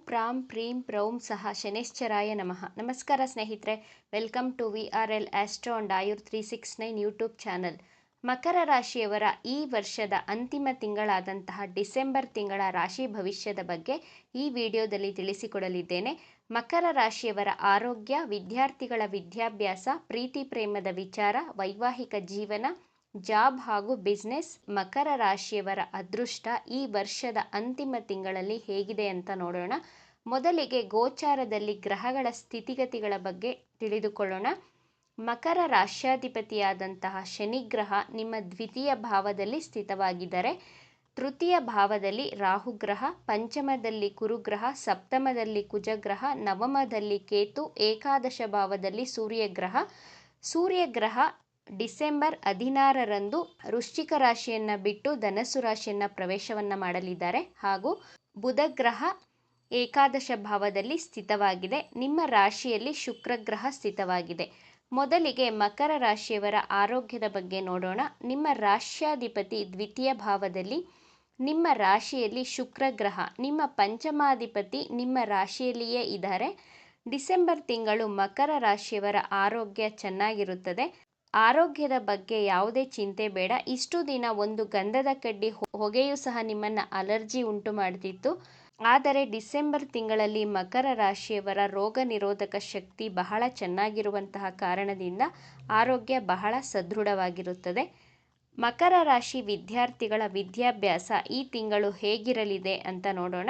ಪ್ರಾಂ ಪ್ರೀಂ ಪ್ರೌಂ ಸಹ ಶನೈಶ್ಚರಾಯ ನಮಃ. ನಮಸ್ಕಾರ ಸ್ನೇಹಿತರೆ, welcome to VRL astro and Ayur 369 YouTube channel. ಮಕರ ರಾಶಿಯವರ ಈ ವರ್ಷದ ಅಂತಿಮ ತಿಂಗಳಾದಂತಹ ಡಿಸೆಂಬರ್ ತಿಂಗಳ ರಾಶಿ ಭವಿಷ್ಯದ ಬಗ್ಗೆ ಈ ವಿಡಿಯೋದಲ್ಲಿ ತಿಳಿಸಿಕೊಡಲಿದ್ದೇನೆ. ಮಕರ ರಾಶಿಯವರ ಆರೋಗ್ಯ, ವಿದ್ಯಾರ್ಥಿಗಳ ವಿದ್ಯಾಭ್ಯಾಸ, ಪ್ರೀತಿ ಪ್ರೇಮದ ವಿಚಾರ, ವೈವಾಹಿಕ ಜೀವನ, ಜಾಬ್ ಹಾಗೂ ಬಿಸ್ನೆಸ್, ಮಕರ ರಾಶಿಯವರ ಅದೃಷ್ಟ ಈ ವರ್ಷದ ಅಂತಿಮ ತಿಂಗಳಲ್ಲಿ ಹೇಗಿದೆ ಅಂತ ನೋಡೋಣ. ಮೊದಲಿಗೆ ಗೋಚಾರದಲ್ಲಿ ಗ್ರಹಗಳ ಸ್ಥಿತಿಗತಿಗಳ ಬಗ್ಗೆ ತಿಳಿದುಕೊಳ್ಳೋಣ. ಮಕರ ರಾಶ್ಯಾಧಿಪತಿಯಾದಂತಹ ಶನಿಗ್ರಹ ನಿಮ್ಮ ದ್ವಿತೀಯ ಭಾವದಲ್ಲಿ ಸ್ಥಿತವಾಗಿದ್ದರೆ, ತೃತೀಯ ಭಾವದಲ್ಲಿ ರಾಹುಗ್ರಹ, ಪಂಚಮದಲ್ಲಿ ಕುರುಗ್ರಹ, ಸಪ್ತಮದಲ್ಲಿ ಕುಜಗ್ರಹ, ನವಮದಲ್ಲಿ ಕೇತು, ಏಕಾದಶ ಭಾವದಲ್ಲಿ ಸೂರ್ಯಗ್ರಹ ಡಿಸೆಂಬರ್ 16ರಂದು ವೃಶ್ಚಿಕ ರಾಶಿಯನ್ನು ಬಿಟ್ಟು ಧನಸ್ಸು ರಾಶಿಯನ್ನು ಪ್ರವೇಶವನ್ನು ಮಾಡಲಿದ್ದಾರೆ. ಹಾಗೂ ಬುಧಗ್ರಹ ಏಕಾದಶ ಭಾವದಲ್ಲಿ ಸ್ಥಿತವಾಗಿದೆ. ನಿಮ್ಮ ರಾಶಿಯಲ್ಲಿ ಶುಕ್ರಗ್ರಹ ಸ್ಥಿತವಾಗಿದೆ. ಮೊದಲಿಗೆ ಮಕರ ರಾಶಿಯವರ ಆರೋಗ್ಯದ ಬಗ್ಗೆ ನೋಡೋಣ. ನಿಮ್ಮ ರಾಶ್ಯಾಧಿಪತಿ ದ್ವಿತೀಯ ಭಾವದಲ್ಲಿ, ನಿಮ್ಮ ರಾಶಿಯಲ್ಲಿ ಶುಕ್ರಗ್ರಹ, ನಿಮ್ಮ ಪಂಚಮಾಧಿಪತಿ ನಿಮ್ಮ ರಾಶಿಯಲ್ಲಿಯೇ ಇದ್ದಾರೆ. ಡಿಸೆಂಬರ್ ತಿಂಗಳು ಮಕರ ರಾಶಿಯವರ ಆರೋಗ್ಯ ಚೆನ್ನಾಗಿರುತ್ತದೆ. ಆರೋಗ್ಯದ ಬಗ್ಗೆ ಯಾವುದೇ ಚಿಂತೆ ಬೇಡ. ಇಷ್ಟು ದಿನ ಒಂದು ಗಂಧದ ಕಡ್ಡಿ ಹೊಗೆಯೂ ಸಹ ನಿಮ್ಮನ್ನು ಅಲರ್ಜಿ ಉಂಟು ಮಾಡ್ತಿತ್ತು. ಆದರೆ ಡಿಸೆಂಬರ್ ತಿಂಗಳಲ್ಲಿ ಮಕರ ರಾಶಿಯವರ ರೋಗ ನಿರೋಧಕ ಶಕ್ತಿ ಬಹಳ ಚೆನ್ನಾಗಿರುವಂತಹ ಕಾರಣದಿಂದ ಆರೋಗ್ಯ ಬಹಳ ಸದೃಢವಾಗಿರುತ್ತದೆ. ಮಕರ ರಾಶಿ ವಿದ್ಯಾರ್ಥಿಗಳ ವಿದ್ಯಾಭ್ಯಾಸ ಈ ತಿಂಗಳು ಹೇಗಿರಲಿದೆ ಅಂತ ನೋಡೋಣ.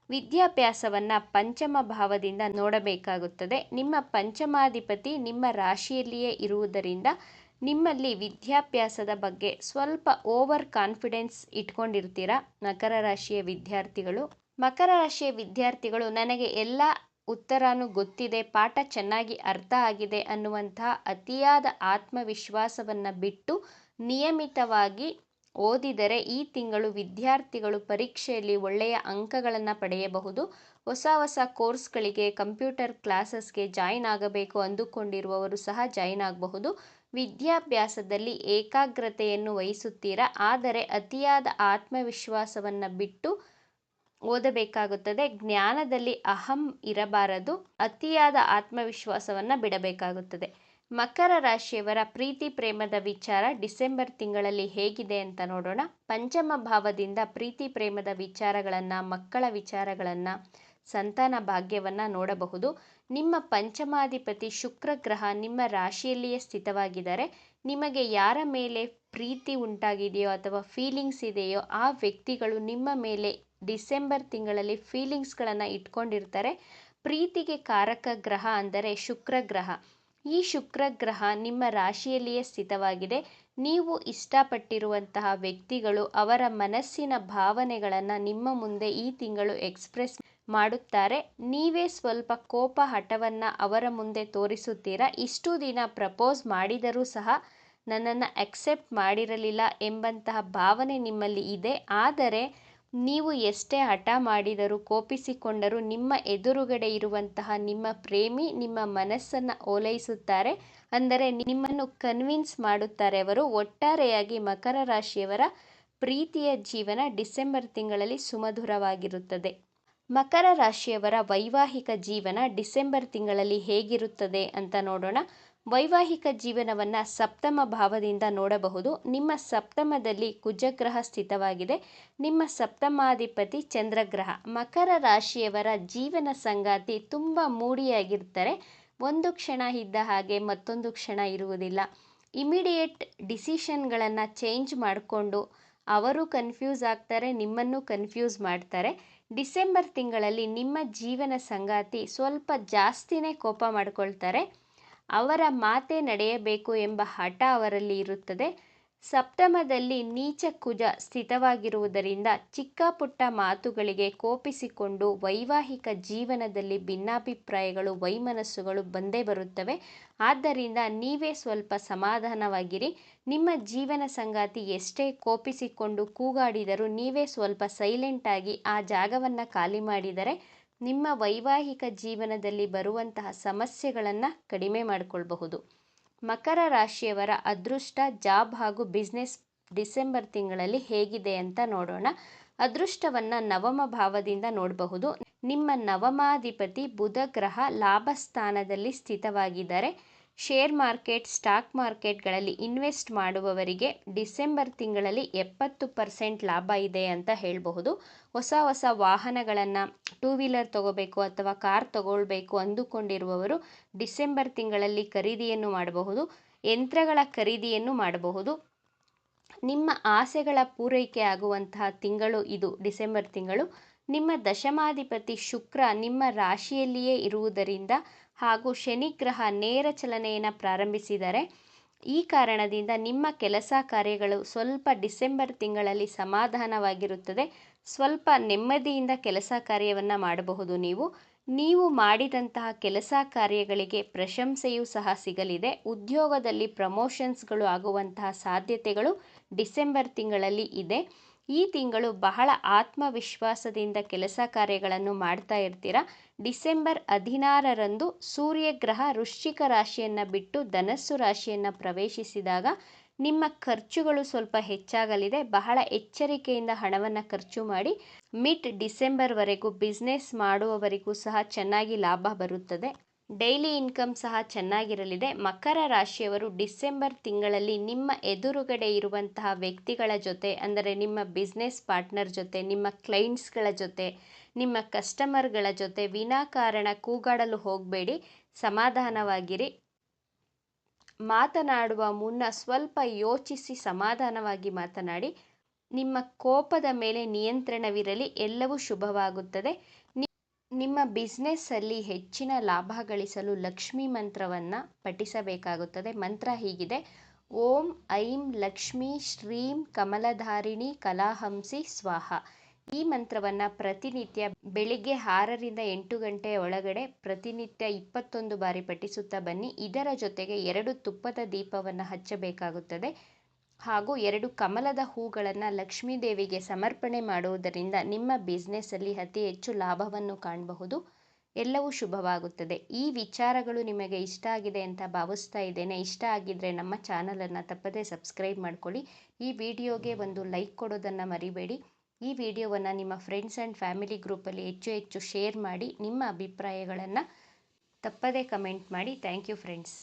ವಿದ್ಯಾಭ್ಯಾಸವನ್ನು ಪಂಚಮ ಭಾವದಿಂದ ನೋಡಬೇಕಾಗುತ್ತದೆ. ನಿಮ್ಮ ಪಂಚಮಾಧಿಪತಿ ನಿಮ್ಮ ರಾಶಿಯಲ್ಲಿಯೇ ಇರುವುದರಿಂದ ನಿಮ್ಮಲ್ಲಿ ವಿದ್ಯಾಭ್ಯಾಸದ ಬಗ್ಗೆ ಸ್ವಲ್ಪ ಓವರ್ ಕಾನ್ಫಿಡೆನ್ಸ್ ಇಟ್ಕೊಂಡಿರ್ತೀರ. ಮಕರ ರಾಶಿಯ ವಿದ್ಯಾರ್ಥಿಗಳು ನನಗೆ ಎಲ್ಲ ಉತ್ತರನೂ ಗೊತ್ತಿದೆ, ಪಾಠ ಚೆನ್ನಾಗಿ ಅರ್ಥ ಆಗಿದೆ ಅನ್ನುವಂತಹ ಅತಿಯಾದ ಆತ್ಮವಿಶ್ವಾಸವನ್ನು ಬಿಟ್ಟು ನಿಯಮಿತವಾಗಿ ಓದಿದರೆ ಈ ತಿಂಗಳು ವಿದ್ಯಾರ್ಥಿಗಳು ಪರೀಕ್ಷೆಯಲ್ಲಿ ಒಳ್ಳೆಯ ಅಂಕಗಳನ್ನು ಪಡೆಯಬಹುದು. ಹೊಸ ಕೋರ್ಸ್ಗಳಿಗೆ, ಕಂಪ್ಯೂಟರ್ ಕ್ಲಾಸಸ್ಗೆ ಜಾಯಿನ್ ಆಗಬೇಕು ಅಂದುಕೊಂಡಿರುವವರು ಸಹ ಜಾಯಿನ್ ಆಗಬಹುದು. ವಿದ್ಯಾಭ್ಯಾಸದಲ್ಲಿ ಏಕಾಗ್ರತೆಯನ್ನು ವಹಿಸುತ್ತೀರಾ, ಆದರೆ ಅತಿಯಾದ ಆತ್ಮವಿಶ್ವಾಸವನ್ನು ಬಿಟ್ಟು ಓದಬೇಕಾಗುತ್ತದೆ. ಜ್ಞಾನದಲ್ಲಿ ಅಹಂ ಇರಬಾರದು, ಅತಿಯಾದ ಆತ್ಮವಿಶ್ವಾಸವನ್ನು ಬಿಡಬೇಕಾಗುತ್ತದೆ. ಮಕರ ರಾಶಿಯವರ ಪ್ರೀತಿ ಪ್ರೇಮದ ವಿಚಾರ ಡಿಸೆಂಬರ್ ತಿಂಗಳಲ್ಲಿ ಹೇಗಿದೆ ಅಂತ ನೋಡೋಣ. ಪಂಚಮ ಭಾವದಿಂದ ಪ್ರೀತಿ ಪ್ರೇಮದ ವಿಚಾರಗಳನ್ನು, ಮಕ್ಕಳ ವಿಚಾರಗಳನ್ನು, ಸಂತಾನ ಭಾಗ್ಯವನ್ನು ನೋಡಬಹುದು. ನಿಮ್ಮ ಪಂಚಮಾಧಿಪತಿ ಶುಕ್ರಗ್ರಹ ನಿಮ್ಮ ರಾಶಿಯಲ್ಲಿಯೇ ಸ್ಥಿತವಾಗಿದ್ದಾರೆ. ನಿಮಗೆ ಯಾರ ಮೇಲೆ ಪ್ರೀತಿ ಉಂಟಾಗಿದೆಯೋ ಅಥವಾ ಫೀಲಿಂಗ್ಸ್ ಇದೆಯೋ ಆ ವ್ಯಕ್ತಿಗಳು ನಿಮ್ಮ ಮೇಲೆ ಡಿಸೆಂಬರ್ ತಿಂಗಳಲ್ಲಿ ಫೀಲಿಂಗ್ಸ್ಗಳನ್ನು ಇಟ್ಕೊಂಡಿರ್ತಾರೆ. ಪ್ರೀತಿಗೆ ಕಾರಕ ಗ್ರಹ ಅಂದರೆ ಶುಕ್ರಗ್ರಹ. ಈ ಶುಕ್ರಗ್ರಹ ನಿಮ್ಮ ರಾಶಿಯಲ್ಲಿಯೇ ಸ್ಥಿತವಾಗಿದೆ. ನೀವು ಇಷ್ಟಪಟ್ಟಿರುವಂತಹ ವ್ಯಕ್ತಿಗಳು ಅವರ ಮನಸ್ಸಿನ ಭಾವನೆಗಳನ್ನು ನಿಮ್ಮ ಮುಂದೆ ಈ ತಿಂಗಳು ಎಕ್ಸ್ಪ್ರೆಸ್ ಮಾಡುತ್ತಾರೆ. ನೀವೇ ಸ್ವಲ್ಪ ಕೋಪ ಹಠವನ್ನು ಅವರ ಮುಂದೆ ತೋರಿಸುತ್ತೀರಾ. ಇಷ್ಟು ದಿನ ಪ್ರಪೋಸ್ ಮಾಡಿದರೂ ಸಹ ನನ್ನನ್ನು ಅಕ್ಸೆಪ್ಟ್ ಮಾಡಿರಲಿಲ್ಲ ಎಂಬಂತಹ ಭಾವನೆ ನಿಮ್ಮಲ್ಲಿ ಇದೆ. ಆದರೆ ನೀವು ಎಷ್ಟೇ ಹಠ ಮಾಡಿದರೂ, ಕೋಪಿಸಿಕೊಂಡರೂ ನಿಮ್ಮ ಎದುರುಗಡೆ ಇರುವಂತಹ ನಿಮ್ಮ ಪ್ರೇಮಿ ನಿಮ್ಮ ಮನಸ್ಸನ್ನು ಓಲೈಸುತ್ತಾರೆ. ಅಂದರೆ ನಿಮ್ಮನ್ನು ಕನ್ವಿನ್ಸ್ ಮಾಡುತ್ತಾರೆ ಅವರು. ಒಟ್ಟಾರೆಯಾಗಿ ಮಕರ ರಾಶಿಯವರ ಪ್ರೀತಿಯ ಜೀವನ ಡಿಸೆಂಬರ್ ತಿಂಗಳಲ್ಲಿ ಸುಮಧುರವಾಗಿರುತ್ತದೆ. ಮಕರ ರಾಶಿಯವರ ವೈವಾಹಿಕ ಜೀವನ ಡಿಸೆಂಬರ್ ತಿಂಗಳಲ್ಲಿ ಹೇಗಿರುತ್ತದೆ ಅಂತ ನೋಡೋಣ. ವೈವಾಹಿಕ ಜೀವನವನ್ನು ಸಪ್ತಮ ಭಾವದಿಂದ ನೋಡಬಹುದು. ನಿಮ್ಮ ಸಪ್ತಮದಲ್ಲಿ ಕುಜಗ್ರಹ ಸ್ಥಿತವಾಗಿದೆ. ನಿಮ್ಮ ಸಪ್ತಮಾಧಿಪತಿ ಚಂದ್ರಗ್ರಹ. ಮಕರ ರಾಶಿಯವರ ಜೀವನ ಸಂಗಾತಿ ತುಂಬ ಮೂಡಿಯಾಗಿರ್ತಾರೆ. ಒಂದು ಕ್ಷಣ ಇದ್ದ ಹಾಗೆ ಮತ್ತೊಂದು ಕ್ಷಣ ಇರುವುದಿಲ್ಲ. ಇಮಿಡಿಯೇಟ್ ಡಿಸಿಷನ್ಗಳನ್ನು ಚೇಂಜ್ ಮಾಡಿಕೊಂಡು ಅವರು ಕನ್ಫ್ಯೂಸ್ ಆಗ್ತಾರೆ, ನಿಮ್ಮನ್ನು ಕನ್ಫ್ಯೂಸ್ ಮಾಡ್ತಾರೆ. ಡಿಸೆಂಬರ್ ತಿಂಗಳಲ್ಲಿ ನಿಮ್ಮ ಜೀವನ ಸಂಗಾತಿ ಸ್ವಲ್ಪ ಜಾಸ್ತಿನೇ ಕೋಪ ಮಾಡಿಕೊಳ್ತಾರೆ. ಅವರ ಮಾತೇ ನಡೆಯಬೇಕು ಎಂಬ ಹಠ ಅವರಲ್ಲಿ ಇರುತ್ತದೆ. ಸಪ್ತಮದಲ್ಲಿ ನೀಚ ಕುಜ ಸ್ಥಿತವಾಗಿರುವುದರಿಂದ ಚಿಕ್ಕ ಪುಟ್ಟ ಮಾತುಗಳಿಗೆ ಕೋಪಿಸಿಕೊಂಡು ವೈವಾಹಿಕ ಜೀವನದಲ್ಲಿ ಭಿನ್ನಾಭಿಪ್ರಾಯಗಳು, ವೈಮನಸ್ಸುಗಳು ಬಂದೇ ಬರುತ್ತವೆ. ಆದ್ದರಿಂದ ನೀವೇ ಸ್ವಲ್ಪ ಸಮಾಧಾನವಾಗಿರಿ. ನಿಮ್ಮ ಜೀವನ ಸಂಗಾತಿ ಎಷ್ಟೇ ಕೋಪಿಸಿಕೊಂಡು ಕೂಗಾಡಿದರೂ ನೀವೇ ಸ್ವಲ್ಪ ಸೈಲೆಂಟ್ ಆಗಿ ಆ ಜಾಗವನ್ನು ಖಾಲಿ ಮಾಡಿದರೆ ನಿಮ್ಮ ವೈವಾಹಿಕ ಜೀವನದಲ್ಲಿ ಬರುವಂತಹ ಸಮಸ್ಯೆಗಳನ್ನು ಕಡಿಮೆ ಮಾಡಿಕೊಳ್ಳಬಹುದು. ಮಕರ ರಾಶಿಯವರ ಅದೃಷ್ಟ, ಜಾಬ್ ಹಾಗೂ ಬಿಸ್ನೆಸ್ ಡಿಸೆಂಬರ್ ತಿಂಗಳಲ್ಲಿ ಹೇಗಿದೆ ಅಂತ ನೋಡೋಣ. ಅದೃಷ್ಟವನ್ನು ನವಮ ಭಾವದಿಂದ ನೋಡಬಹುದು. ನಿಮ್ಮ ನವಮಾಧಿಪತಿ ಬುಧ ಗ್ರಹ ಲಾಭ ಸ್ಥಾನದಲ್ಲಿ ಸ್ಥಿತವಾಗಿದ್ದಾರೆ. ಶೇರ್ ಮಾರ್ಕೆಟ್, ಸ್ಟಾಕ್ ಮಾರ್ಕೆಟ್ಗಳಲ್ಲಿ ಇನ್ವೆಸ್ಟ್ ಮಾಡುವವರಿಗೆ ಡಿಸೆಂಬರ್ ತಿಂಗಳಲ್ಲಿ 70% ಲಾಭ ಇದೆ ಅಂತ ಹೇಳಬಹುದು. ಹೊಸ ಹೊಸ ವಾಹನಗಳನ್ನು, ಟೂ ವೀಲರ್ ತಗೋಬೇಕು ಅಥವಾ ಕಾರ್ ತಗೊಳ್ಬೇಕು ಅಂದುಕೊಂಡಿರುವವರು ಡಿಸೆಂಬರ್ ತಿಂಗಳಲ್ಲಿ ಖರೀದಿಯನ್ನು ಮಾಡಬಹುದು. ಯಂತ್ರಗಳ ಖರೀದಿಯನ್ನು ಮಾಡಬಹುದು. ನಿಮ್ಮ ಆಸೆಗಳ ಪೂರೈಕೆ ಆಗುವಂತಹ ತಿಂಗಳು ಇದು ಡಿಸೆಂಬರ್ ತಿಂಗಳು. ನಿಮ್ಮ ದಶಮಾಧಿಪತಿ ಶುಕ್ರ ನಿಮ್ಮ ರಾಶಿಯಲ್ಲಿಯೇ ಇರುವುದರಿಂದ ಹಾಗೂ ಶನಿ ಗ್ರಹ ನೇರ ಚಲನೆಯನ್ನು ಪ್ರಾರಂಭಿಸಿದರೆ ಈ ಕಾರಣದಿಂದ ನಿಮ್ಮ ಕೆಲಸ ಕಾರ್ಯಗಳು ಸ್ವಲ್ಪ ಡಿಸೆಂಬರ್ ತಿಂಗಳಲ್ಲಿ ಸಮಾಧಾನವಾಗಿರುತ್ತದೆ. ಸ್ವಲ್ಪ ನೆಮ್ಮದಿಯಿಂದ ಕೆಲಸ ಕಾರ್ಯವನ್ನು ಮಾಡಬಹುದು. ನೀವು ಮಾಡಿದಂತಹ ಕೆಲಸ ಕಾರ್ಯಗಳಿಗೆ ಪ್ರಶಂಸೆಯೂ ಸಹ ಸಿಗಲಿದೆ. ಉದ್ಯೋಗದಲ್ಲಿ ಪ್ರಮೋಷನ್ಸ್ಗಳು ಆಗುವಂತಹ ಸಾಧ್ಯತೆಗಳು ಡಿಸೆಂಬರ್ ತಿಂಗಳಲ್ಲಿ ಇದೆ. ಈ ತಿಂಗಳು ಬಹಳ ಆತ್ಮವಿಶ್ವಾಸದಿಂದ ಕೆಲಸ ಕಾರ್ಯಗಳನ್ನು ಮಾಡ್ತಾ ಇರ್ತೀರ. ಡಿಸೆಂಬರ್ 16ರಂದು ಸೂರ್ಯಗ್ರಹ ವೃಶ್ಚಿಕ ರಾಶಿಯನ್ನು ಬಿಟ್ಟು ಧನಸ್ಸು ರಾಶಿಯನ್ನು ಪ್ರವೇಶಿಸಿದಾಗ ನಿಮ್ಮ ಖರ್ಚುಗಳು ಸ್ವಲ್ಪ ಹೆಚ್ಚಾಗಲಿದೆ. ಬಹಳ ಎಚ್ಚರಿಕೆಯಿಂದ ಹಣವನ್ನು ಖರ್ಚು ಮಾಡಿ. ಮಿಡ್ ಡಿಸೆಂಬರ್ವರೆಗೂ ಬಿಸ್ನೆಸ್ ಮಾಡುವವರಿಗೂ ಸಹ ಚೆನ್ನಾಗಿ ಲಾಭ ಬರುತ್ತದೆ. ಡೈಲಿ ಇನ್ಕಮ್ ಸಹ ಚೆನ್ನಾಗಿರಲಿದೆ. ಮಕರ ರಾಶಿಯವರು ಡಿಸೆಂಬರ್ ತಿಂಗಳಲ್ಲಿ ನಿಮ್ಮ ಎದುರುಗಡೆ ಇರುವಂತಹ ವ್ಯಕ್ತಿಗಳ ಜೊತೆ, ಅಂದರೆ ನಿಮ್ಮ ಬಿಸ್ನೆಸ್ ಪಾರ್ಟ್ನರ್ ಜೊತೆ, ನಿಮ್ಮ ಕ್ಲೈಂಟ್ಸ್ಗಳ ಜೊತೆ, ನಿಮ್ಮ ಕಸ್ಟಮರ್ಗಳ ಜೊತೆ ವಿನಾಕಾರಣ ಕೂಗಾಡಲು ಹೋಗಬೇಡಿ. ಸಮಾಧಾನವಾಗಿರಿ. ಮಾತನಾಡುವ ಮುನ್ನ ಸ್ವಲ್ಪ ಯೋಚಿಸಿ ಸಮಾಧಾನವಾಗಿ ಮಾತನಾಡಿ. ನಿಮ್ಮ ಕೋಪದ ಮೇಲೆ ನಿಯಂತ್ರಣವಿರಲಿ. ಎಲ್ಲವೂ ಶುಭವಾಗುತ್ತದೆ. ನಿಮ್ಮ ಬಿಸ್ನೆಸ್ಸಲ್ಲಿ ಹೆಚ್ಚಿನ ಲಾಭ ಗಳಿಸಲು ಲಕ್ಷ್ಮೀ ಮಂತ್ರವನ್ನು ಪಠಿಸಬೇಕಾಗುತ್ತದೆ. ಮಂತ್ರ ಹೀಗಿದೆ: ಓಂ ಐಂ ಲಕ್ಷ್ಮೀ ಶ್ರೀಂ ಕಮಲಧಾರಿಣಿ ಕಲಾಹಂಸಿ ಸ್ವಾಹ. ಈ ಮಂತ್ರವನ್ನು ಪ್ರತಿನಿತ್ಯ ಬೆಳಿಗ್ಗೆ 6ರಿಂದ 8 ಗಂಟೆಯ ಒಳಗಡೆ ಪ್ರತಿನಿತ್ಯ 21 ಬಾರಿ ಪಠಿಸುತ್ತಾ ಬನ್ನಿ. ಇದರ ಜೊತೆಗೆ 2 ತುಪ್ಪದ ದೀಪವನ್ನು ಹಚ್ಚಬೇಕಾಗುತ್ತದೆ ಹಾಗೂ 2 ಕಮಲದ ಹೂಗಳನ್ನು ಲಕ್ಷ್ಮೀ ದೇವಿಗೆ ಸಮರ್ಪಣೆ ಮಾಡುವುದರಿಂದ ನಿಮ್ಮ ಬಿಸ್ನೆಸ್ಸಲ್ಲಿ ಅತಿ ಹೆಚ್ಚು ಲಾಭವನ್ನು ಕಾಣಬಹುದು. ಎಲ್ಲವೂ ಶುಭವಾಗುತ್ತದೆ. ಈ ವಿಚಾರಗಳು ನಿಮಗೆ ಇಷ್ಟ ಆಗಿದೆ ಅಂತ ಭಾವಿಸ್ತಾ ಇದ್ದೇನೆ. ಇಷ್ಟ ಆಗಿದ್ದರೆ ನಮ್ಮ ಚಾನಲನ್ನು ತಪ್ಪದೇ ಸಬ್ಸ್ಕ್ರೈಬ್ ಮಾಡ್ಕೊಳ್ಳಿ. ಈ ವಿಡಿಯೋಗೆ ಒಂದು ಲೈಕ್ ಕೊಡೋದನ್ನು ಮರಿಬೇಡಿ. ಈ ವಿಡಿಯೋವನ್ನು ನಿಮ್ಮ ಫ್ರೆಂಡ್ಸ್ ಆ್ಯಂಡ್ ಫ್ಯಾಮಿಲಿ ಗ್ರೂಪಲ್ಲಿ ಹೆಚ್ಚು ಶೇರ್ ಮಾಡಿ. ನಿಮ್ಮ ಅಭಿಪ್ರಾಯಗಳನ್ನು ತಪ್ಪದೇ ಕಮೆಂಟ್ ಮಾಡಿ. Thank you friends.